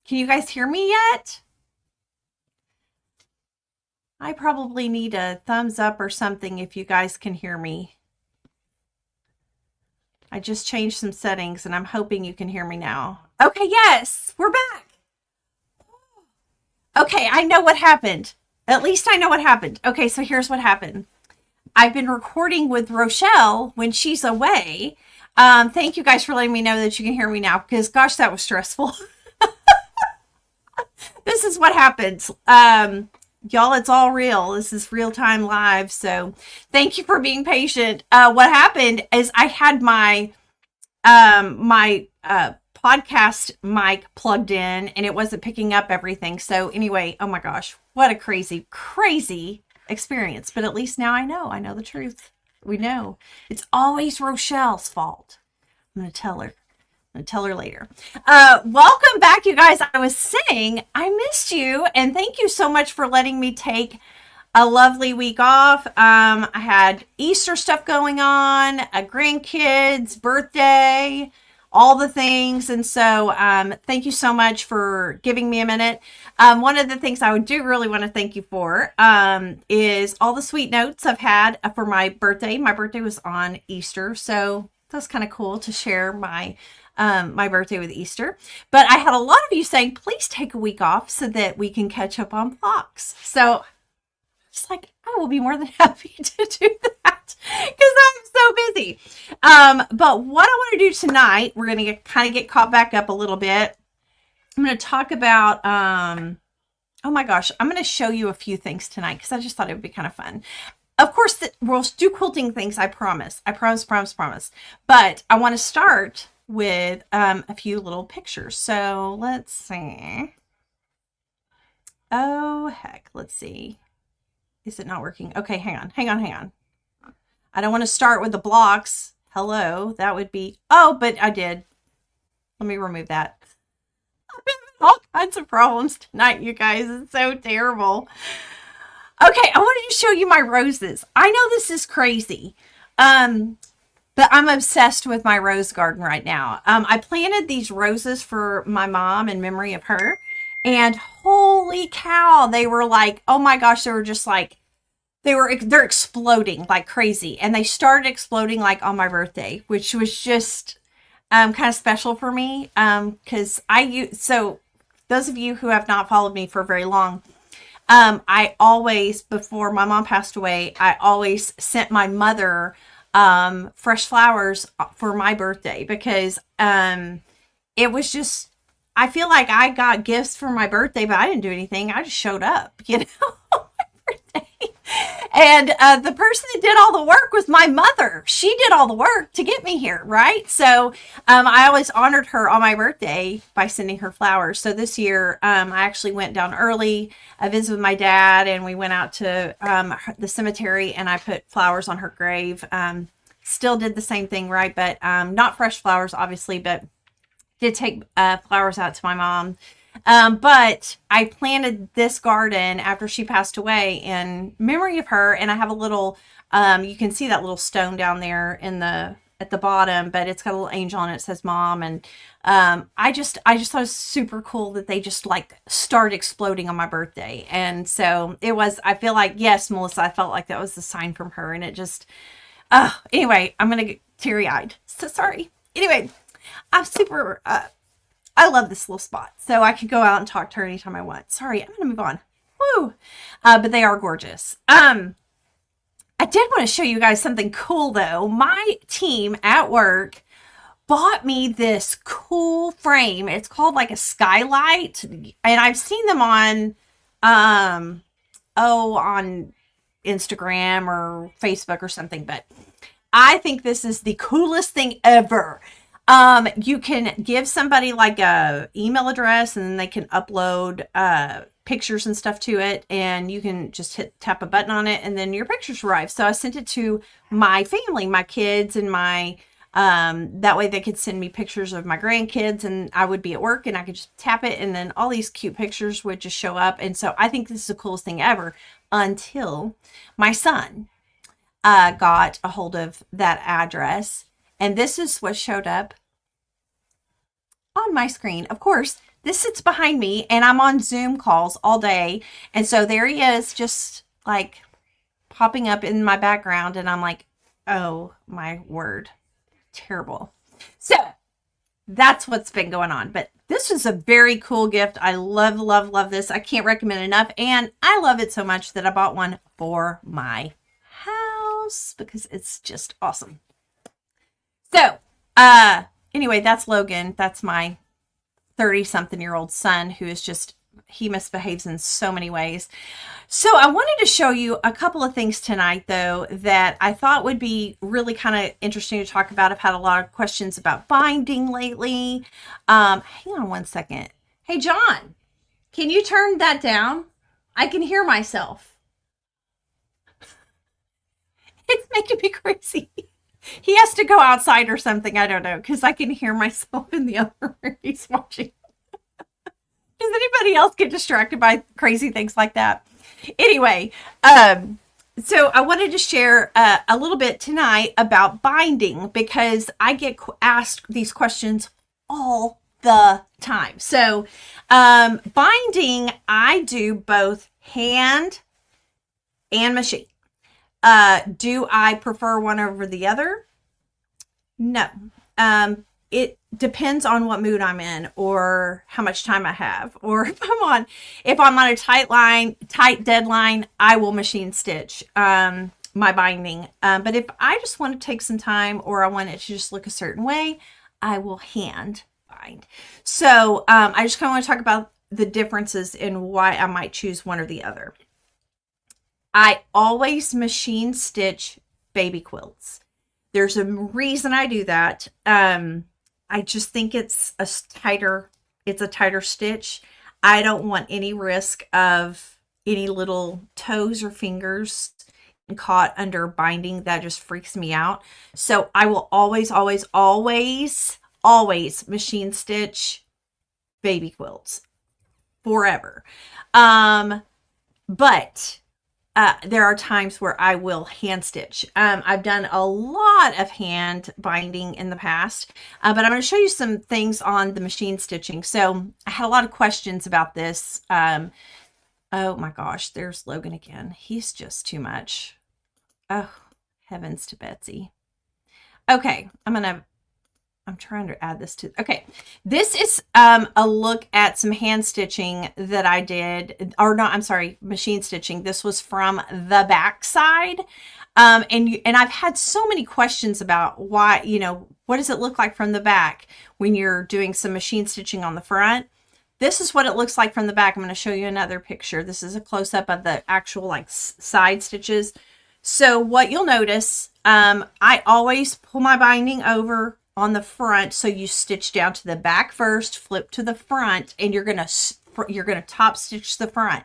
Can you guys hear me yet? I probably need a thumbs up or something if you guys can hear me. I just changed some settings and I'm hoping you can hear me now. Okay, yes, we're back. Okay, I know what happened. At least I know what happened. Okay, so here's what happened. I've been recording with Rochelle when she's away. Thank you guys for letting me know that you can hear me now because gosh, that was stressful. This is what happens. Y'all, it's all real. This is real time live. So thank you for being patient. What happened is I had my podcast mic plugged in and it wasn't picking up everything. So anyway, oh my gosh, what a crazy experience. But at least now I know the truth. We know it's always Rochelle's fault. I'm going to tell her. I'll tell her later. Welcome back, you guys. I was saying I missed you, and thank you so much for letting me take a lovely week off. I had Easter stuff going on, a grandkid's birthday, all the things, and so thank you so much for giving me a minute. One of the things I do really want to thank you for is all the sweet notes I've had for my birthday. My birthday was on Easter, so that's kind of cool to share my birthday with Easter. But I had a lot of you saying, please take a week off so that we can catch up on blocks. So it's like, I will be more than happy to do that because I'm so busy. But what I want to do tonight, we're going to kind of get caught back up a little bit. I'm going to talk about, oh my gosh, I'm going to show you a few things tonight because I just thought it would be kind of fun. Of course, we'll do quilting things, I promise. I promise. But I want to start with a few little pictures. So let's see. Oh, heck. Let's see. Is it not working? Okay, hang on. I don't want to start with the blocks. Hello. That would be... Oh, but I did. Let me remove that. I'm having all kinds of problems tonight, you guys. It's so terrible. Okay, I wanted to show you my roses. I know this is crazy. But But I'm obsessed with my rose garden right now. I planted these roses for my mom in memory of her. And holy cow, they were like, oh my gosh, they were just like, they're exploding like crazy. And they started exploding like on my birthday, which was just kind of special for me. Because so those of you who have not followed me for very long, I always, before my mom passed away, I always sent my mother fresh flowers for my birthday because it was just, I feel like I got gifts for my birthday, but I didn't do anything. I just showed up, you know, on my birthday. And the person that did all the work was my mother. She did all the work to get me here, right? So I always honored her on my birthday by sending her flowers. So this year, I actually went down early. I visited with my dad, and we went out to the cemetery, and I put flowers on her grave. Still did the same thing, right? But not fresh flowers, obviously, but did take flowers out to my mom. But I planted this garden after she passed away in memory of her. And I have a little, you can see that little stone down there at the bottom, but it's got a little angel on it. It says mom. And, I just thought it was super cool that they just like started exploding on my birthday. And so I feel like, yes, Melissa, I felt like that was the sign from her. And it just, anyway, I'm going to get teary eyed. So sorry. Anyway, I'm super, I love this little spot, so I could go out and talk to her anytime I want. Sorry, I'm going to move on. Woo! But they are gorgeous. I did want to show you guys something cool, though. My team at work bought me this cool frame. It's called like a Skylight, and I've seen them on, on Instagram or Facebook or something, but I think this is the coolest thing ever. You can give somebody like a email address, and then they can upload pictures and stuff to it, and you can just tap a button on it, and then your pictures arrive. So I sent it to my family, my kids, and my that way they could send me pictures of my grandkids, and I would be at work and I could just tap it, and then all these cute pictures would just show up. And so I think this is the coolest thing ever, until my son got a hold of that address. And this is what showed up on my screen. Of course, this sits behind me, and I'm on Zoom calls all day. And so there he is, just like popping up in my background. And I'm like, oh my word, terrible. So that's what's been going on. But this was a very cool gift. I love, love, love this. I can't recommend it enough. And I love it so much that I bought one for my house because it's just awesome. So, anyway, that's Logan. That's my 30-something-year-old son who is just, he misbehaves in so many ways. So I wanted to show you a couple of things tonight, though, that I thought would be really kind of interesting to talk about. I've had a lot of questions about binding lately. Hang on one second. Hey, John, can you turn that down? I can hear myself. It's making me crazy. He has to go outside or something. I don't know, because I can hear myself in the other room he's watching. Does anybody else get distracted by crazy things like that? Anyway, so I wanted to share a little bit tonight about binding, because I get asked these questions all the time. So binding, I do both hand and machine. Do I prefer one over the other? No. It depends on what mood I'm in, or how much time I have, or if I'm on a tight deadline, I will machine stitch my binding. But if I just want to take some time, or I want it to just look a certain way, I will hand bind. So I just kind of want to talk about the differences in why I might choose one or the other. I always machine stitch baby quilts. There's a reason I do that. I just think it's a tighter stitch. I don't want any risk of any little toes or fingers caught under binding. That just freaks me out. So I will always, always, always, always machine stitch baby quilts forever. But there are times where I will hand stitch. I've done a lot of hand binding in the past, but I'm going to show you some things on the machine stitching. So I had a lot of questions about this. Oh my gosh, there's Logan again. He's just too much. Oh, heavens to Betsy. Okay, I'm trying to add this to, okay. This is a look at some hand stitching that I did, or not, I'm sorry, machine stitching. This was from the back side. And I've had so many questions about why, what does it look like from the back when you're doing some machine stitching on the front? This is what it looks like from the back. I'm going to show you another picture. This is a close-up of the actual like side stitches. So what you'll notice, I always pull my binding over on the front, so you stitch down to the back first, flip to the front, and you're gonna top stitch the front.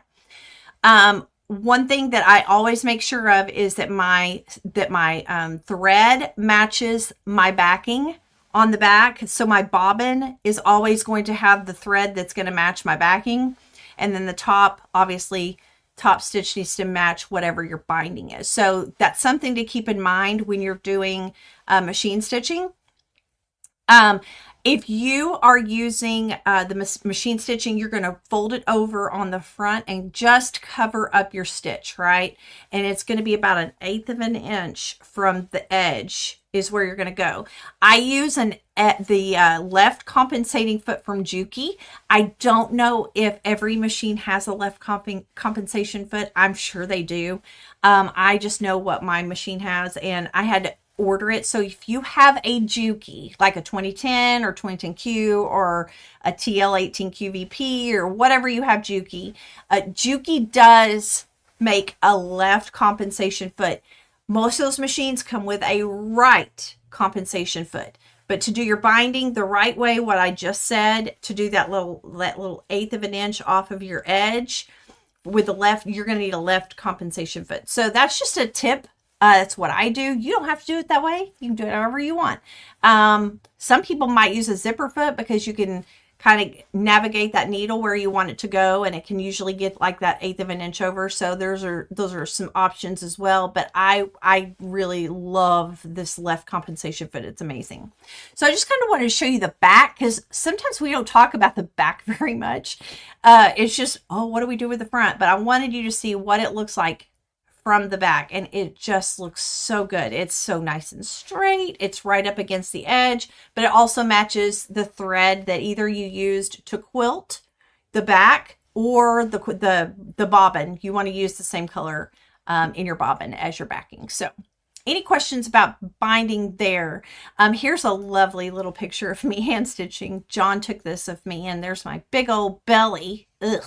One thing that I always make sure of is that my thread matches my backing on the back. So my bobbin is always going to have the thread that's going to match my backing, and then the top, obviously, top stitch needs to match whatever your binding is. So that's something to keep in mind when you're doing machine stitching. If you are using the machine stitching, you're going to fold it over on the front and just cover up your stitch, right? And it's going to be about 1/8 of an inch from the edge is where you're going to go. I use the left compensating foot from Juki. I don't know if every machine has a left compensation foot. I'm sure they do. I just know what my machine has, and I had to order it. So if you have a Juki, like a 2010 or 2010Q or a TL18QVP or whatever you have Juki, Juki does make a left compensation foot. Most of those machines come with a right compensation foot. But to do your binding the right way, what I just said, to do that little 1/8 of an inch off of your edge with the left, you're going to need a left compensation foot. So that's just a tip. That's what I do. You don't have to do it that way. You can do it however you want. Some people might use a zipper foot because you can kind of navigate that needle where you want it to go, and it can usually get like that 1/8 of an inch over. So those are some options as well. But I really love this left compensation foot. It's amazing. So I just kind of wanted to show you the back, because sometimes we don't talk about the back very much. It's just, oh, what do we do with the front? But I wanted you to see what it looks like from the back, and it just looks so good. It's so nice and straight. It's right up against the edge, but it also matches the thread that either you used to quilt the back or the bobbin. You want to use the same color in your bobbin as your backing. So any questions about binding there? Here's a lovely little picture of me hand stitching. John took this of me, and there's my big old belly. Ugh.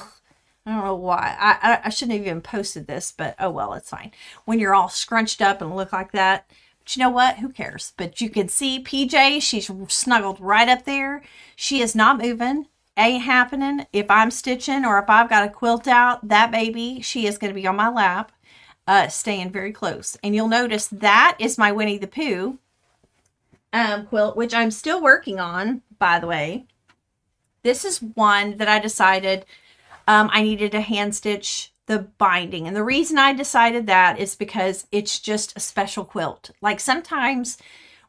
I don't know why. I shouldn't have even posted this, but oh well, it's fine. When you're all scrunched up and look like that. But you know what? Who cares? But you can see PJ, she's snuggled right up there. She is not moving. Ain't happening. If I'm stitching or if I've got a quilt out, that baby, she is going to be on my lap, staying very close. And you'll notice that is my Winnie the Pooh quilt, which I'm still working on, by the way. This is one that I decided I needed to hand stitch the binding. And the reason I decided that is because it's just a special quilt. Like sometimes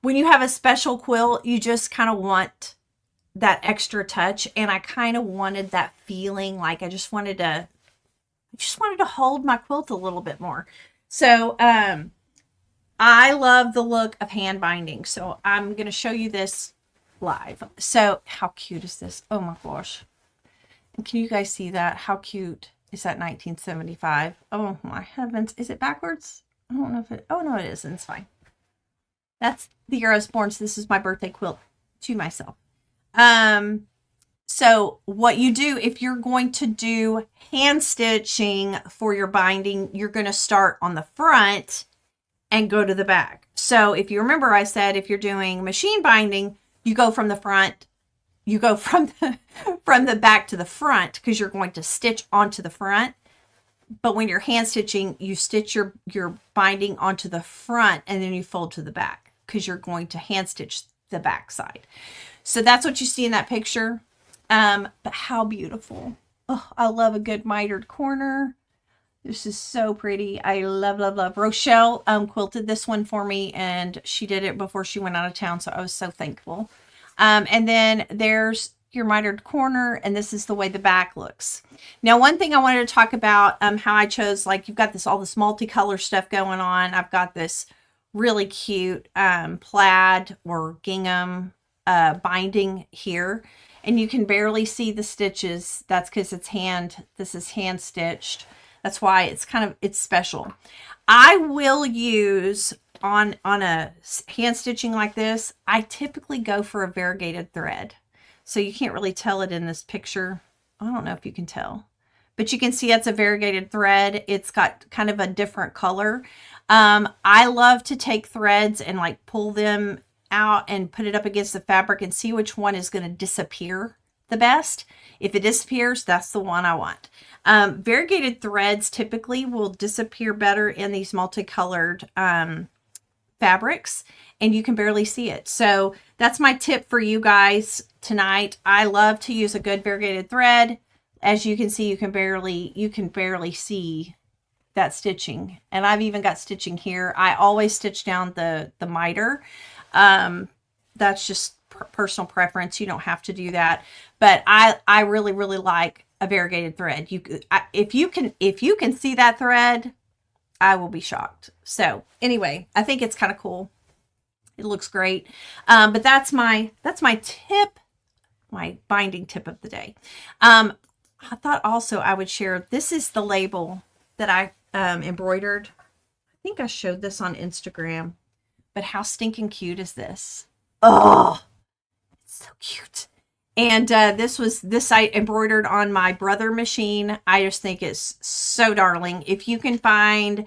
when you have a special quilt, you just kind of want that extra touch. And I kind of wanted that feeling, like I just wanted to hold my quilt a little bit more. So I love the look of hand binding. So I'm going to show you this live. So how cute is this? Oh my gosh. Can you guys see that? How cute is that 1975? Oh my heavens. Is it backwards? I don't know if it, oh no, it isn't. It's fine. That's the year I was born. So this is my birthday quilt to myself. So what you do, if you're going to do hand stitching for your binding, you're going to start on the front and go to the back. So if you remember, I said, if you're doing machine binding, you go from the front. You go from the back to the front because you're going to stitch onto the front. But when you're hand stitching, you stitch your binding onto the front and then you fold to the back because you're going to hand stitch the back side. So that's what you see in that picture. But how beautiful. Oh, I love a good mitered corner. This is so pretty. I love, love, love. Rochelle quilted this one for me, and she did it before she went out of town, so I was so thankful. And then there's your mitered corner, and this is the way the back looks. Now, one thing I wanted to talk about, how I chose, like, you've got all this multicolor stuff going on. I've got this really cute plaid or gingham binding here, and you can barely see the stitches. That's because this is hand stitched. That's why it's special. I will use on a hand stitching like this, I typically go for a variegated thread. So you can't really tell it in this picture. I don't know if you can tell, but you can see it's a variegated thread. It's got kind of a different color. I love to take threads and like pull them out and put it up against the fabric and see which one is going to disappear the best. If it disappears, that's the one I want. Variegated threads typically will disappear better in these multicolored fabrics, and you can barely see it. So that's my tip for you guys tonight. I love to use a good variegated thread. As you can see, you can barely see that stitching, and I've even got stitching here. I always stitch down the miter. That's just personal preference. You don't have to do that, but I really, really like a variegated thread. If you can see that thread, I will be shocked. So anyway, I think it's kind of cool. It looks great. But that's my tip, my binding tip of the day. I thought also I would share, this is the label that I embroidered. I think I showed this on Instagram, but how stinking cute is this? Oh, it's so cute. And this I embroidered on my brother machine. I just think it's so darling. If you can find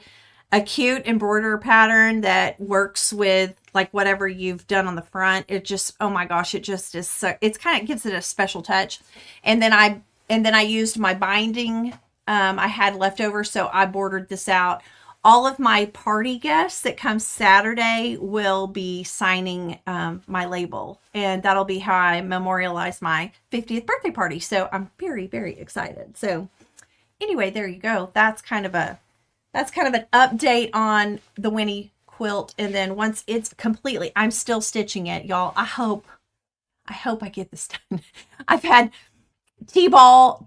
a cute embroider pattern that works with like whatever you've done on the front, it just, oh my gosh, it just is so, it's kind of gives it a special touch. And then I used my binding I had left over, so I bordered this out. All of my party guests that come Saturday will be signing my label, and that'll be how I memorialize my 50th birthday party. So I'm very, very excited. So anyway, there you go. That's kind of an update on the Winnie quilt. And then once it's completely, I'm still stitching it, y'all. I hope I get this done. I've had T-ball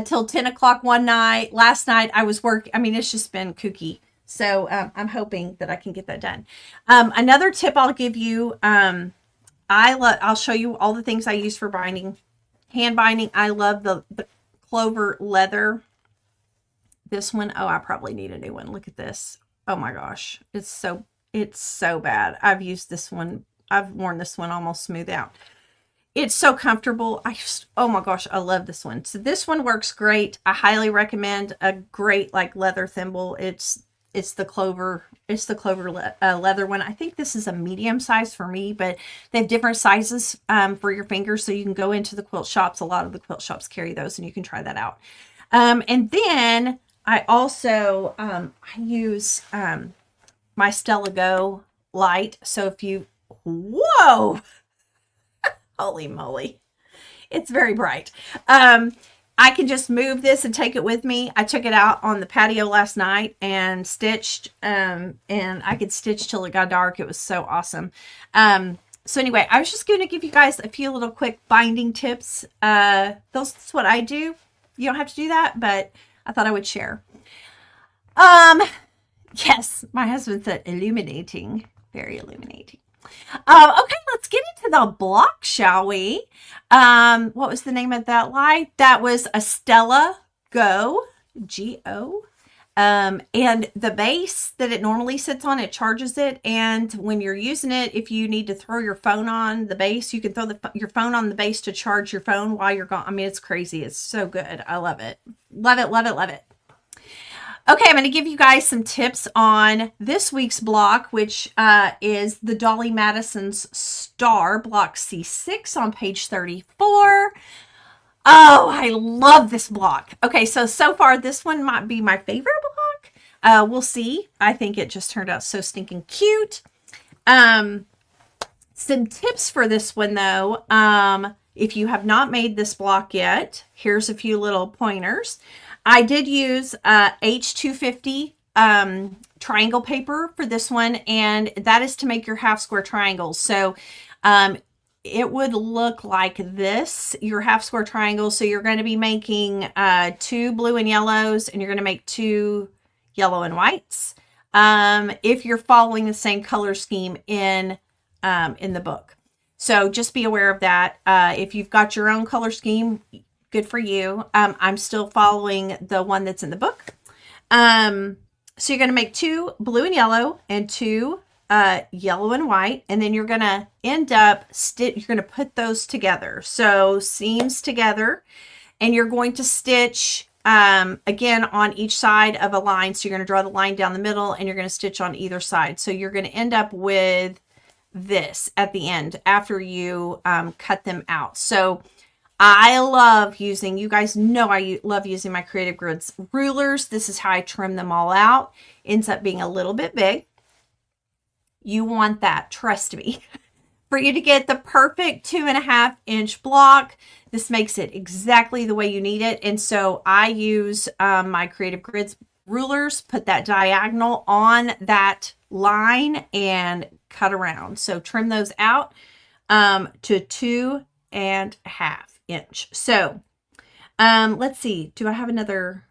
till 10 o'clock one night. Last night I was working. I mean, it's just been kooky. So I'm hoping that I can get that done. Another tip I'll give you, I'll show you all the things I use for binding, hand binding. I love the clover leather. This one, oh, I probably need a new one. Look at this. Oh my gosh, it's so bad. I've used this one. I've worn this one almost smooth out. It's so comfortable. Oh my gosh, I love this one. So this one works great. I highly recommend a great like leather thimble. It's the clover leather one. I think this is a medium size for me, but they have different sizes for your fingers. So you can go into the quilt shops. A lot of the quilt shops carry those, and you can try that out. And then I also, I use my Stella Go light. So if you, whoa, holy moly, it's very bright. I can just move this and take it with me. I took it out on the patio last night and stitched, and I could stitch till it got dark. It was so awesome. So anyway, I was just going to give you guys a few little quick binding tips. That's what I do. You don't have to do that, but I thought I would share. Yes, my husband said illuminating, very illuminating. Okay, let's get into the block, shall we? What was the name of that light? That was a Stella Go, G-O. And the base that it normally sits on, it charges it. And when you're using it, if you need to throw your phone on the base, you can throw your phone on the base to charge your phone while you're gone. I mean, it's crazy. It's so good. I love it. Love it, love it, love it. Okay, I'm going to give you guys some tips on this week's block, which is the Dolley Madison's Star, block C6 on page 34. Oh, I love this block. Okay, so far this one might be my favorite block. We'll see. I think it just turned out so stinking cute. Some tips for this one, though. if you have not made this block yet, here's a few little pointers. I did use H250 triangle paper for this one, and that is to make your half square triangles. So it would look like this, your half square triangle. So you're going to be making 2 blue and yellows, and you're going to make 2 yellow and whites. If you're following the same color scheme in the book. So just be aware of that. If you've got your own color scheme, good for you. I'm still following the one that's in the book. So you're going to make 2 blue and yellow and 2 yellow and white. And then you're going to end up, you're going to put those together. So seams together, and you're going to stitch again on each side of a line. So you're going to draw the line down the middle, and you're going to stitch on either side. So you're going to end up with this at the end after you cut them out. So I love using, you guys know I love using my Creative Grids rulers. This is how I trim them all out. Ends up being a little bit big. You want that, trust me. For you to get the perfect 2.5 inch block, this makes it exactly the way you need it. And so I use my Creative Grids rulers, put that diagonal on that line and cut around. So trim those out to 2.5 inch. So let's see, do I have another?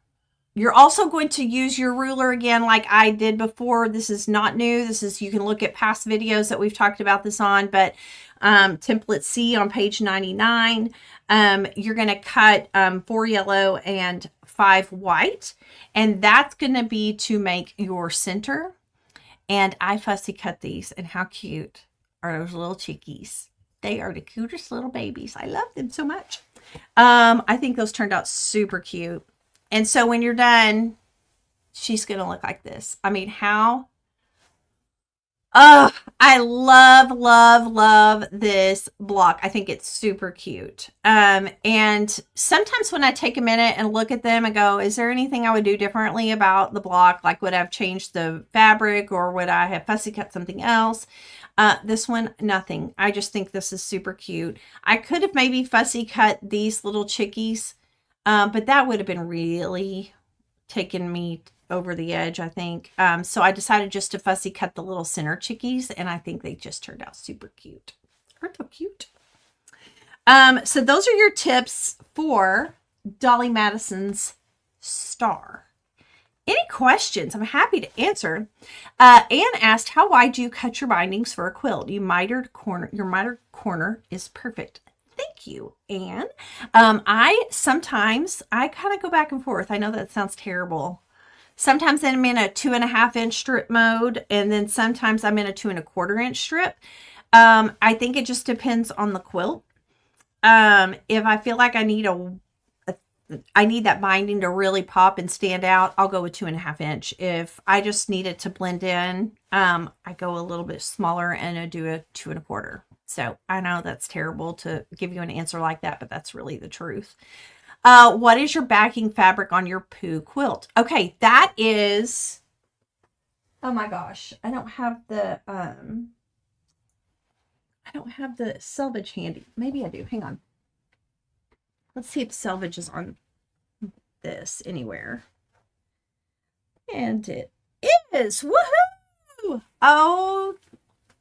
You're also going to use your ruler again like I did before. This is not new. This is, you can look at past videos that we've talked about this on, but template C on page 99, you're going to cut 4 yellow and 5 white, and that's going to be to make your center. And I fussy cut these, and how cute are those little chickies? They are the cutest little babies. I love them so much. I think those turned out super cute. And so when you're done, she's going to look like this. I mean, how? Oh, I love, love, love this block. I think it's super cute. And sometimes when I take a minute and look at them and go, is there anything I would do differently about the block? Like, would I have changed the fabric, or would I have fussy cut something else? This one, nothing. I just think this is super cute. I could have maybe fussy cut these little chickies, but that would have been really taking me over the edge, I think. So I decided just to fussy cut the little center chickies, and I think they just turned out super cute. Aren't they cute? So those are your tips for Dolly Madison's star. Any questions? I'm happy to answer. Anne asked, how wide do you cut your bindings for a quilt? Your mitered corner is perfect. Thank you, Anne. I kind of go back and forth. I know that sounds terrible. Sometimes I'm in a 2.5 inch strip mode, and then sometimes I'm in a 2.25 inch strip. I think it just depends on the quilt. If I feel like I need that binding to really pop and stand out, I'll go with 2.5 inch. If I just need it to blend in, I go a little bit smaller and I do a 2.25. So I know that's terrible to give you an answer like that, but that's really the truth. What is your backing fabric on your Pooh quilt? Okay, that is, oh my gosh, I don't have the selvage handy. Maybe I do. Hang on. Let's see if selvage is on this anywhere. And it is. Woohoo! Oh,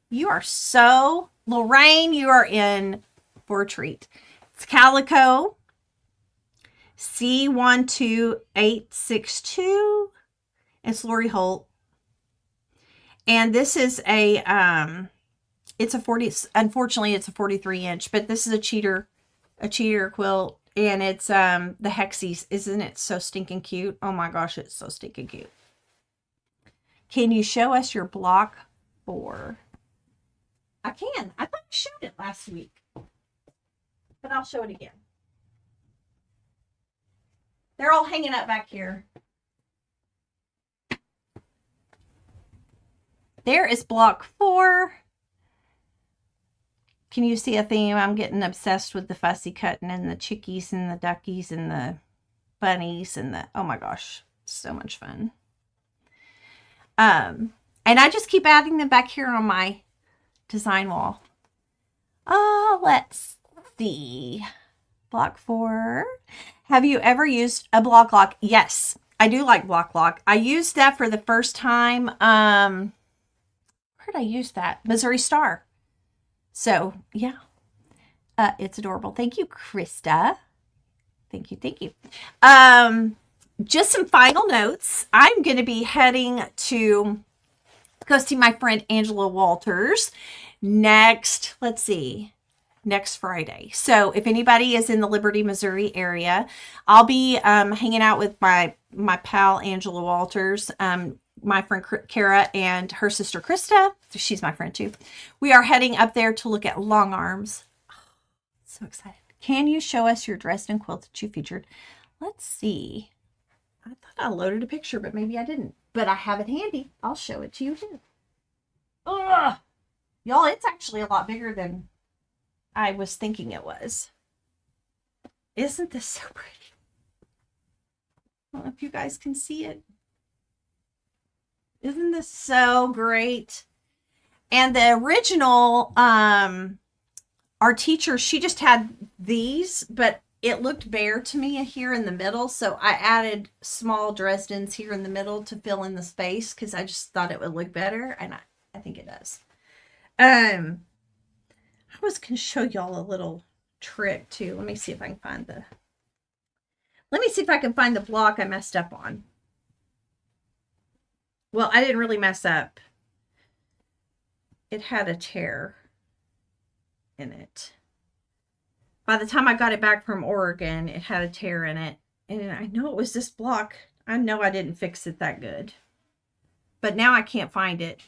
you are so, Lorraine, you are in for a treat. It's calico. C12862. It's Lori Holt. And this is it's a 40, unfortunately it's a 43 inch, but this is a cheater quilt, and it's the Hexies. Isn't it so stinking cute? Oh my gosh, it's so stinking cute. Can you show us your block 4? I can. I thought I showed it last week, but I'll show it again. They're all hanging up back here. There is block 4. Can you see a theme? I'm getting obsessed with the fussy cutting and the chickies and the duckies and the bunnies and the, oh my gosh, so much fun. And I just keep adding them back here on my design wall. Oh, let's see. Block 4. Have you ever used a block lock? Yes, I do like block lock. I used that for the first time. Where did I use that? Missouri Star. So, yeah. It's adorable. Thank you, Krista. Thank you. Thank you. Just some final notes. I'm going to be heading to go see my friend Angela Walters next Friday. So if anybody is in the Liberty, Missouri area, I'll be hanging out with my pal Angela Walters, my friend Kara, and her sister Krista. She's my friend too. We are heading up there to look at long arms. Oh, so excited. Can you show us your Dresden quilt that you featured? Let's see. I thought I loaded a picture, but maybe I didn't. But I have it handy. I'll show it to you too. Ugh. Y'all, it's actually a lot bigger than I was thinking it was. Isn't this so pretty? I don't know if you guys can see it. Isn't this so great? And the original, our teacher, she just had these, but it looked bare to me here in the middle. So I added small Dresdens here in the middle to fill in the space because I just thought it would look better. And I think it does. I was going to show y'all a little trick too. Let me see if I can find the block I messed up on. Well, I didn't really mess up. It had a tear in it. By the time I got it back from Oregon, it had a tear in it. And I know it was this block. I know I didn't fix it that good. But now I can't find it.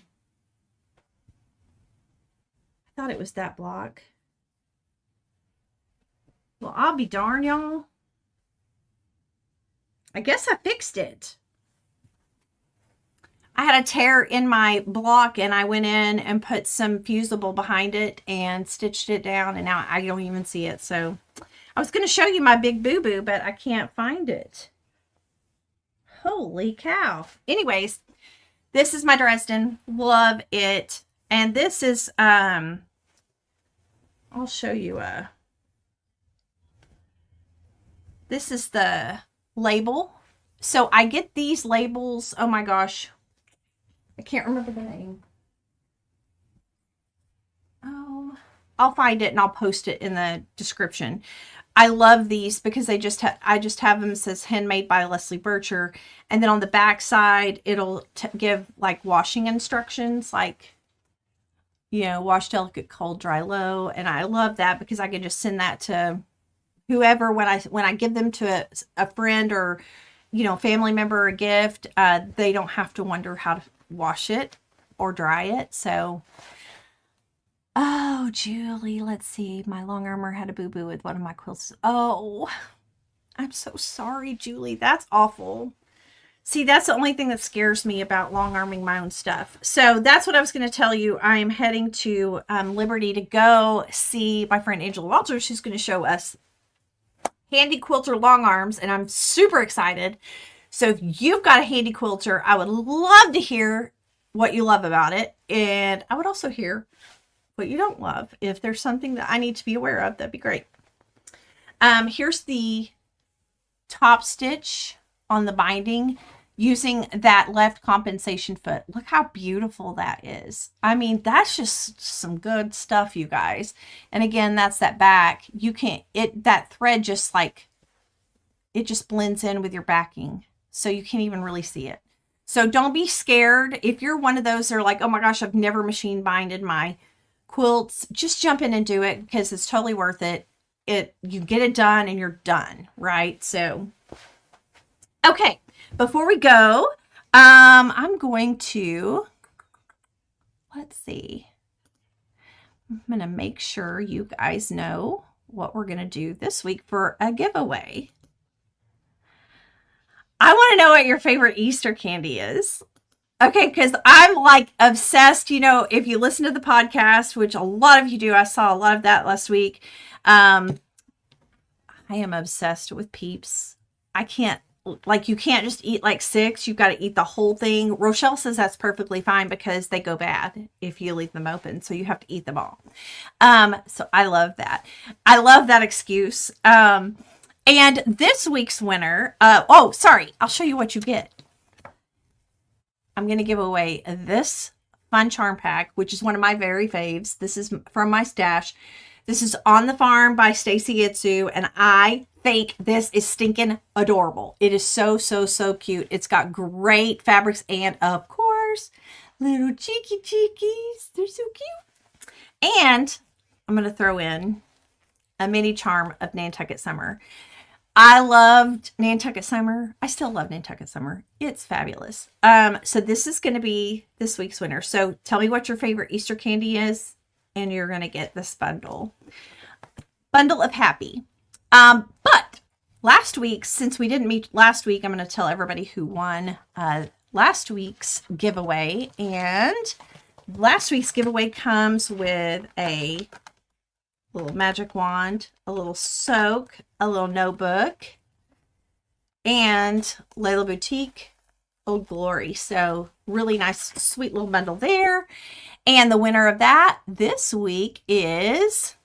I thought it was that block. Well, I'll be darned, y'all. I guess I fixed it. I had a tear in my block and I went in and put some fusible behind it and stitched it down, and now I don't even see it. So I was going to show you my big boo-boo, but I can't find it. Holy cow. Anyways, this is my Dresden. Love it. And this is, I'll show you, this is the label. So I get these labels, oh my gosh, I can't remember the name. Oh, I'll find it and I'll post it in the description. I love these because they just I just have them. It says handmade by Leslie Bircher, and then on the back side it'll give like washing instructions, like, you know, wash delicate, cold, dry, low. And I love that because I can just send that to whoever when I give them to a friend or, you know, family member or a gift. They don't have to wonder how to wash it or dry it. So, oh, Julie, let's see. My long armor had a boo-boo with one of my quilts. Oh, I'm so sorry, Julie. That's awful. See, that's the only thing that scares me about long arming my own stuff. So that's what I was going to tell you. I'm heading to Liberty to go see my friend Angela Walters. She's going to show us handy quilter long arms, and I'm super excited. So if you've got a handy quilter, I would love to hear what you love about it. And I would also hear what you don't love. If there's something that I need to be aware of, that'd be great. Here's the top stitch on the binding using that left compensation foot. Look how beautiful that is. I mean, that's just some good stuff, you guys. And again, that's that back. You can't, that thread just like, it just blends in with your backing. So you can't even really see it. So don't be scared. If you're one of those that are like, oh my gosh, I've never machine binded my quilts, just jump in and do it because it's totally worth it. You get it done and you're done, right? So, okay, before we go, I'm going to, let's see. I'm going to make sure you guys know what we're going to do this week for a giveaway. I want to know what your favorite Easter candy is. Okay, because I'm like obsessed. You know, if you listen to the podcast, which a lot of you do, I saw a lot of that last week. I am obsessed with Peeps. I can't like you can't just eat like 6. You've got to eat the whole thing. Rochelle says that's perfectly fine because they go bad if you leave them open. So you have to eat them all. So I love that. I love that excuse. And this week's winner, oh, sorry, I'll show you what you get. I'm going to give away this fun charm pack, which is one of my very faves. This is from my stash. This is On the Farm by Stacy Itsu, and I think this is stinking adorable. It is so, so, so cute. It's got great fabrics and, of course, little cheeky cheekies. They're so cute. And I'm going to throw in a mini charm of Nantucket Summer. I loved Nantucket Summer. I still love Nantucket Summer. It's fabulous. So this is going to be this week's winner. So tell me what your favorite Easter candy is, and you're going to get this bundle of happy. But last week, since we didn't meet last week, I'm going to tell everybody who won last week's giveaway. And last week's giveaway comes with a little magic wand, a little soak, a little notebook, and Layla Boutique Old Glory. So really nice, sweet little bundle there. And the winner of that this week is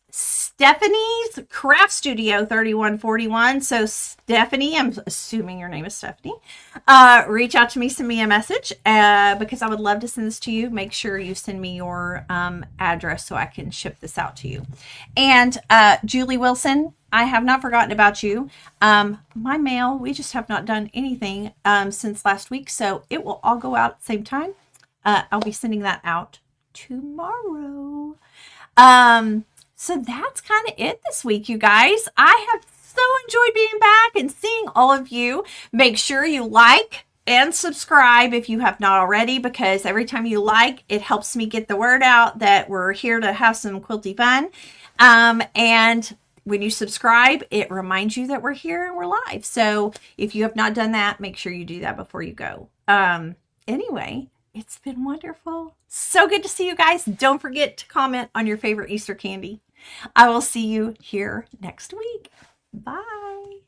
Stephanie's Craft Studio 3141. So Stephanie, I'm assuming your name is Stephanie, reach out to me, send me a message because I would love to send this to you. Make sure you send me your address so I can ship this out to you. And Julie Wilson, I have not forgotten about you. My mail, we just have not done anything since last week, so it will all go out at the same time. I'll be sending that out tomorrow. So that's kind of it this week, you guys. I have so enjoyed being back and seeing all of you. Make sure you like and subscribe if you have not already, because every time you like, it helps me get the word out that we're here to have some quilty fun. And when you subscribe, it reminds you that we're here and we're live. So if you have not done that, make sure you do that before you go. Anyway, it's been wonderful. So good to see you guys. Don't forget to comment on your favorite Easter candy. I will see you here next week. Bye.